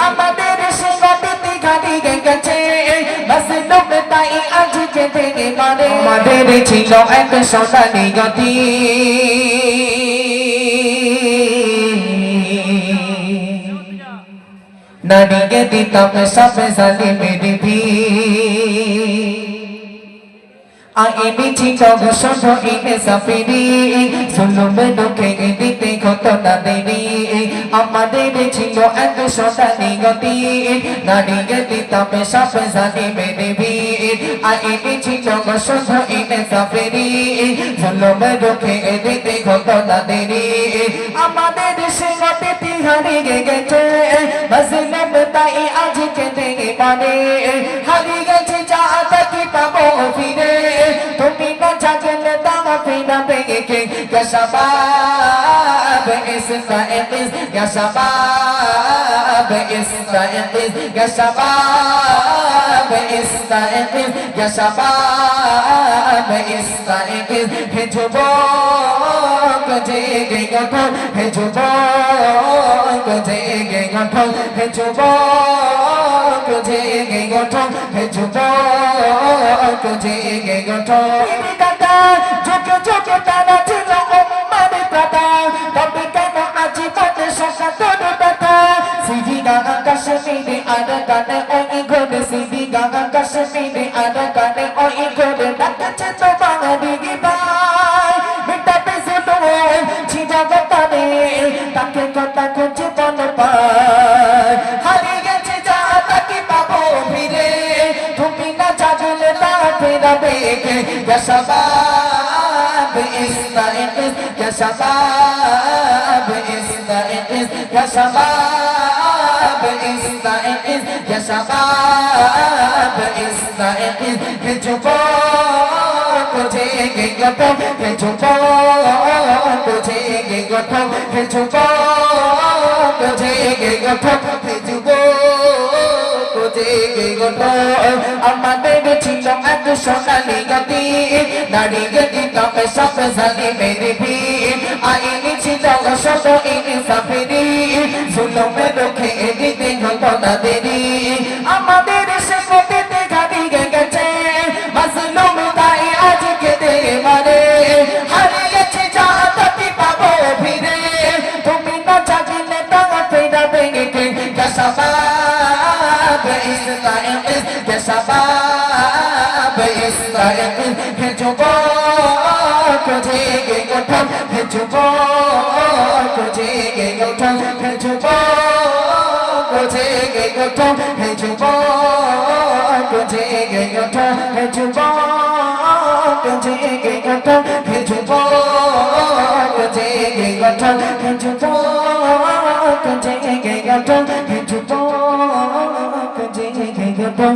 আমাদের সঙ্গতি হারিয়ে গেছে মজলুম তাই আজ কেঁদে মরে আমাদের ছিল এক সোনালী গতি নারীকে দিতাম সব জালিমের আইনি ছিল শুধু ইনসাফেরি জুলুমে ঢুকে দিতে হতো না দেরি আমাদের ছিল এক সোনালী গতি নারীকে দিতাম সব জালিমের আইনি ছিল শুধু ইনসাফেরি জুলুমে ঢুকে দিতে হতো না দেরি আমাদের সঙ্গতি হারিয়ে গেছে মজলুম তাই আজ কেঁদে মরে হারিয়ে গেছে যা তাকে পাবো ফিরে তুমি না জাগলে দাওয়া ফিরা বেগে ইয়া শাবাব ইসতাইকিজ ইয়া শাবাব ইসতাইকিজ ইয়া শাবাব ইসতাইকিজ ইয়া শাবাব ইসতাইকিজ হে যুবক জেগে ওঠো হে যুবক জেগে ওঠো হে যুবক জেগে ওঠো হে যুবক জেগে ওঠো দাদা ঝোঁকে ঝোঁকে তারা ছিল উম্মার দাদা তবে কেন আজ মনে শোকা তোর ব্যথা সিদিগা কাশ্মীরে আর গানে ওই ঘরে সিদিগা কাশ্মীরে আর গানে ওই ঘরে ডাকছে তো বাঙালি ভাই মিটাতে শুধু জীবনটারে তাকে কথা খুঁজে বল পায় হারিয়ে গেছে যা তাকে পাবো ফিরে তুমি না জাগলে তা ফেরা বেগে ইয়া শাবাব ইসতাইকিজ ইয়া শাবাব ইসতাইকিজ ইয়া শাবাব ইসতাইকিজ ইয়া শাবাব ইসতাইকিজ হে যুবক জেগে ওঠো হে যুবক জেগে ওঠো হে যুবক জেগে ওঠো হে যুবক জেগে ওঠো আমাদের ছিল এক সোনালী গতি নারীকে দিতাম সব জালিমের আইনি ছিল শত ইনসাফেরি জুলুমে রুখে দিতে হতো না দেরি আমাদের সঙ্গতি হারিয়ে গেছে মজলুম তাই আজ কেঁদে মরে হারিয়ে গেছে যা তাকে পাবো ফিরে তুমি না জাগলে দাওয়া ফেরা বেগে ইয়া শাবাব ইসতাইকিজ ইয়া শাবাব ইসতাইকিজ হে যুবক জেগে ওঠো হে যুবক জেগে ওঠো হে যুবক জেগে ওঠো হে যুবক জেগে ওঠো হে যুবক জেগে ওঠো হে যুবক জেগে ওঠো হে যুবক জেগে ওঠো হে যুবক জেগে ওঠো